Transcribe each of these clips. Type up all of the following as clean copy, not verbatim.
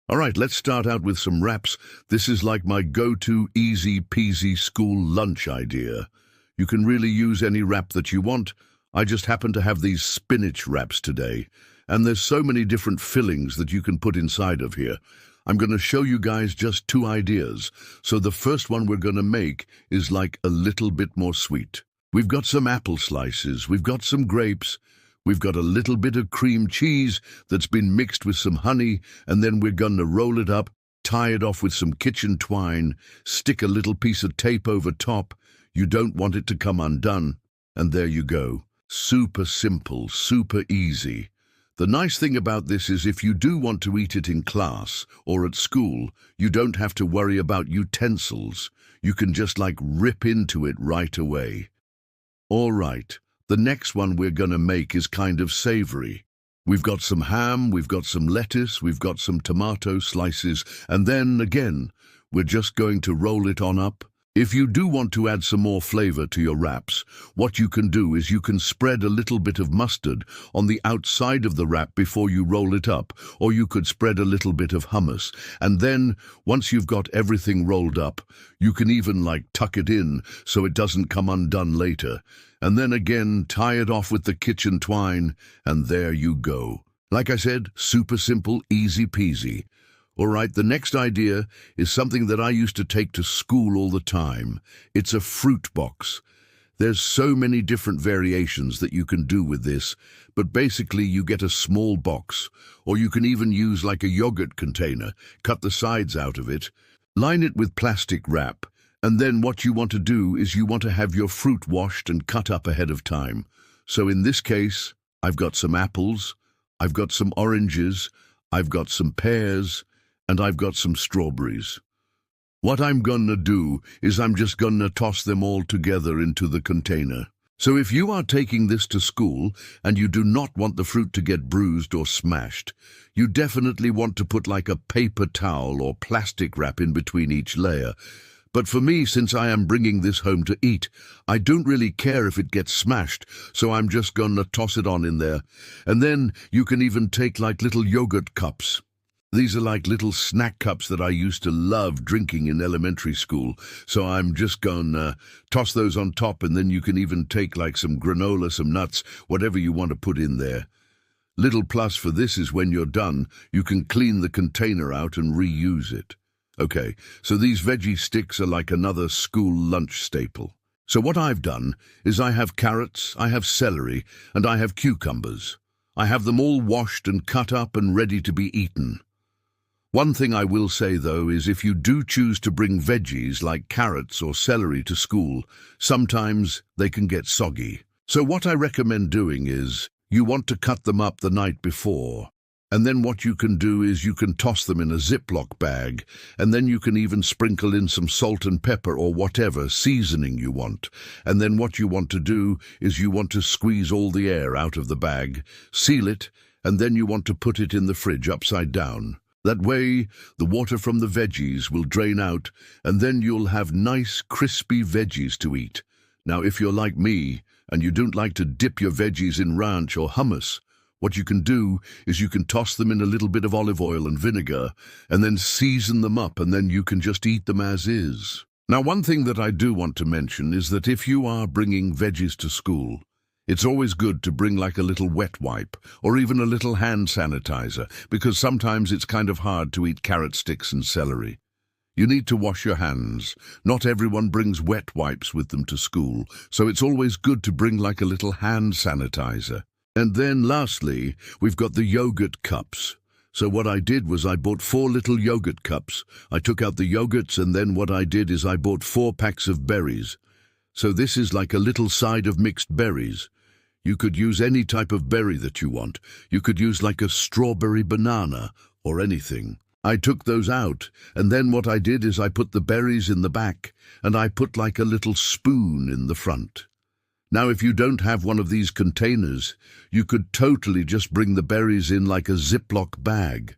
All right, let's start out with some wraps. This is like my go-to easy peasy school lunch idea. You can really use any wrap that you want. I just happen to have these spinach wraps today. And there's so many different fillings that you can put inside of here. I'm going to show you guys just two ideas. So the first one we're going to make is like a little bit more sweet. We've got some apple slices, we've got some grapes, we've got a little bit of cream cheese that's been mixed with some honey, and then we're going to roll it up, tie it off with some kitchen twine, stick a little piece of tape over top. You don't want it to come undone. And there you go. Super simple, super easy. The nice thing about this is if you do want to eat it in class or at school, you don't have to worry about utensils. You can just like rip into it right away. All right, the next one we're going to make is kind of savory. We've got some ham, we've got some lettuce, we've got some tomato slices, and then again, we're just going to roll it on up. If you do want to add some more flavor to your wraps, what you can do is you can spread a little bit of mustard on the outside of the wrap before you roll it up, or you could spread a little bit of hummus. And then, once you've got everything rolled up, you can even like tuck it in so it doesn't come undone later. And then again, tie it off with the kitchen twine, and there you go. Like I said, super simple, easy peasy. All right, the next idea is something that I used to take to school all the time. It's a fruit box. There's so many different variations that you can do with this, but basically you get a small box, or you can even use like a yogurt container, cut the sides out of it, line it with plastic wrap, and then what you want to do is you want to have your fruit washed and cut up ahead of time. So in this case, I've got some apples, I've got some oranges, I've got some pears, and I've got some strawberries. What I'm gonna do is I'm just gonna toss them all together into the container. So if you are taking this to school and you do not want the fruit to get bruised or smashed, you definitely want to put like a paper towel or plastic wrap in between each layer. But for me, since I am bringing this home to eat, I don't really care if it gets smashed, so I'm just gonna toss it on in there. And then you can even take like little yogurt cups. These are like little snack cups that I used to love drinking in elementary school, so I'm just gonna toss those on top, and then you can even take like some granola, some nuts, whatever you want to put in there. Little plus for this is when you're done, you can clean the container out and reuse it. Okay, so these veggie sticks are like another school lunch staple. So what I've done is I have carrots, I have celery, and I have cucumbers. I have them all washed and cut up and ready to be eaten. One thing I will say, though, is if you do choose to bring veggies like carrots or celery to school, sometimes they can get soggy. So what I recommend doing is you want to cut them up the night before. And then what you can do is you can toss them in a Ziploc bag, and then you can even sprinkle in some salt and pepper or whatever seasoning you want. And then what you want to do is you want to squeeze all the air out of the bag, seal it, and then you want to put it in the fridge upside down. That way, the water from the veggies will drain out, and then you'll have nice, crispy veggies to eat. Now, if you're like me, and you don't like to dip your veggies in ranch or hummus, what you can do is you can toss them in a little bit of olive oil and vinegar, and then season them up, and then you can just eat them as is. Now, one thing that I do want to mention is that if you are bringing veggies to school, it's always good to bring like a little wet wipe or even a little hand sanitizer, because sometimes it's kind of hard to eat carrot sticks and celery. You need to wash your hands. Not everyone brings wet wipes with them to school, so it's always good to bring like a little hand sanitizer. And then lastly, we've got the yogurt cups. So what I did was I bought 4 little yogurt cups. I took out the yogurts, and then what I did is I bought 4 packs of berries. So this is like a little side of mixed berries. You could use any type of berry that you want. You could use like a strawberry banana or anything. I took those out, and then what I did is I put the berries in the back, and I put like a little spoon in the front. Now, if you don't have one of these containers, you could totally just bring the berries in like a Ziploc bag.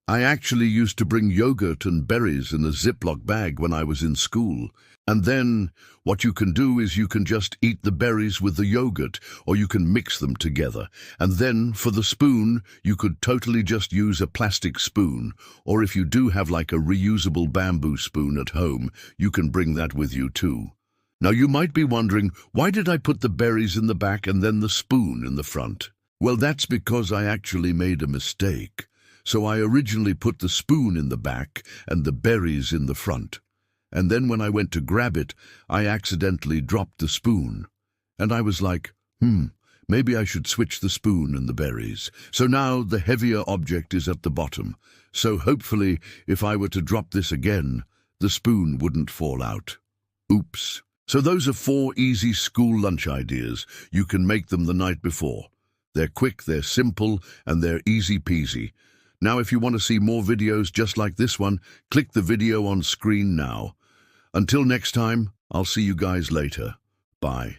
I actually used to bring yogurt and berries in a Ziploc bag when I was in school. And then what you can do is you can just eat the berries with the yogurt, or you can mix them together. And then for the spoon, you could totally just use a plastic spoon. Or if you do have like a reusable bamboo spoon at home, you can bring that with you too. Now you might be wondering, why did I put the berries in the back and then the spoon in the front? Well, that's because I actually made a mistake. So I originally put the spoon in the back and the berries in the front. And then when I went to grab it, I accidentally dropped the spoon. And I was like, maybe I should switch the spoon and the berries. So now the heavier object is at the bottom. So hopefully, if I were to drop this again, the spoon wouldn't fall out. Oops. So those are 4 easy school lunch ideas. You can make them the night before. They're quick, they're simple, and they're easy peasy. Now, if you want to see more videos just like this one, click the video on screen now. Until next time, I'll see you guys later. Bye.